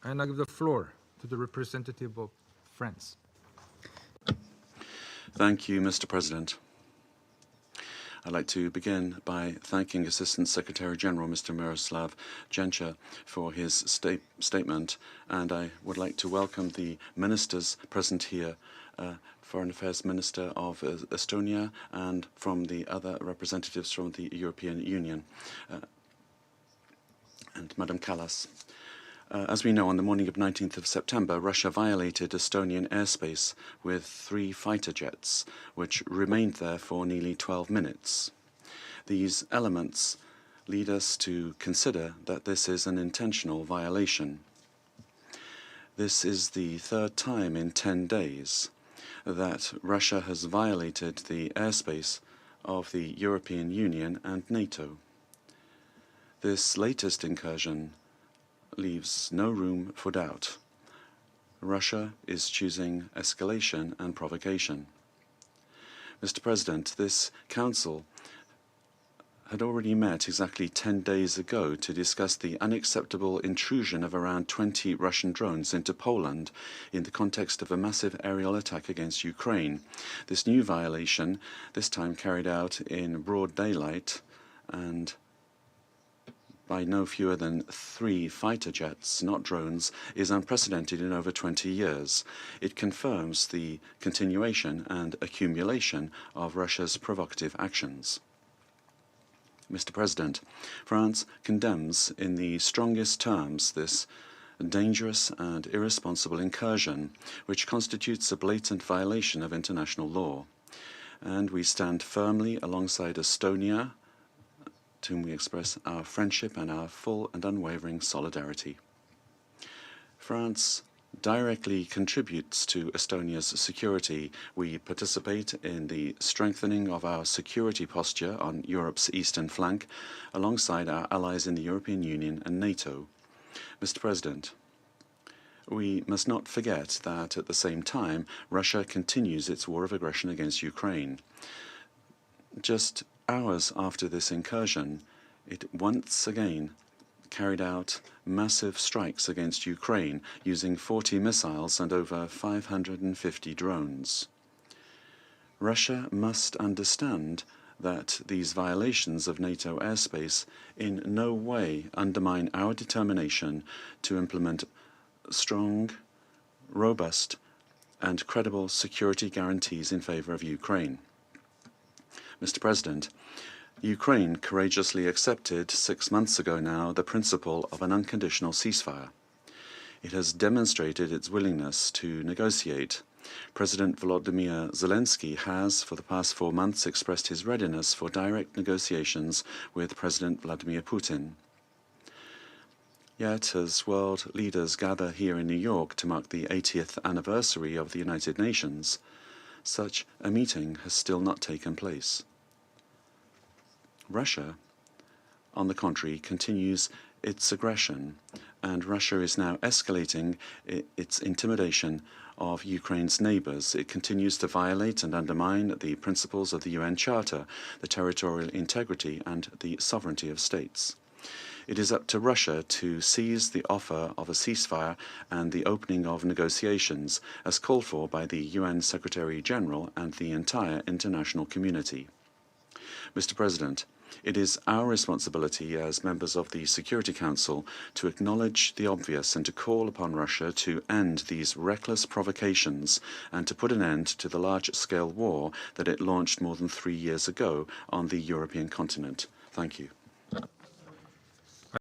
And I give the floor to the representative of France. Thank you, Mr. President. I'd like to begin by thanking Assistant Secretary General Mr. Miroslav Jenča for his statement, and I would like to welcome the ministers present here, Foreign Affairs Minister of Estonia and from the other representatives from the European Union, and Madam Kallas. As we know, on the morning of 19th of September, Russia violated Estonian airspace with 3 fighter jets, which remained there for nearly 12 minutes. These elements lead us to consider that this is an intentional violation. This is the 3rd time in 10 days that Russia has violated the airspace of the European Union and NATO. This latest incursion leaves no room for doubt. Russia is choosing escalation and provocation. Mr. President, this Council had already met exactly 10 days ago to discuss the unacceptable intrusion of around 20 Russian drones into Poland in the context of a massive aerial attack against Ukraine. This new violation, this time carried out in broad daylight and by no fewer than 3 fighter jets, not drones, is unprecedented in over 20 years. It confirms the continuation and accumulation of Russia's provocative actions. Mr. President, France condemns in the strongest terms this dangerous and irresponsible incursion, which constitutes a blatant violation of international law. And we stand firmly alongside Estonia, to whom we express our friendship and our full and unwavering solidarity. France directly contributes to Estonia's security. We participate in the strengthening of our security posture on Europe's eastern flank, alongside our allies in the European Union and NATO. Mr. President, we must not forget that at the same time, Russia continues its war of aggression against Ukraine. Just hours after this incursion, it once again carried out massive strikes against Ukraine using 40 missiles and over 550 drones. Russia must understand that these violations of NATO airspace in no way undermine our determination to implement strong, robust, and credible security guarantees in favor of Ukraine. Mr. President, Ukraine courageously accepted 6 months ago now the principle of an unconditional ceasefire. It has demonstrated its willingness to negotiate. President Volodymyr Zelensky has, for the past 4 months, expressed his readiness for direct negotiations with President Vladimir Putin. Yet, as world leaders gather here in New York to mark the 80th anniversary of the United Nations, such a meeting has still not taken place. Russia, on the contrary, continues its aggression, and Russia is now escalating its intimidation of Ukraine's neighbors. It continues to violate and undermine the principles of the UN Charter, the territorial integrity and the sovereignty of states. It is up to Russia to seize the offer of a ceasefire and the opening of negotiations, as called for by the UN Secretary General and the entire international community. Mr. President, it is our responsibility as members of the Security Council to acknowledge the obvious and to call upon Russia to end these reckless provocations and to put an end to the large-scale war that it launched more than 3 years ago on the European continent. Thank you.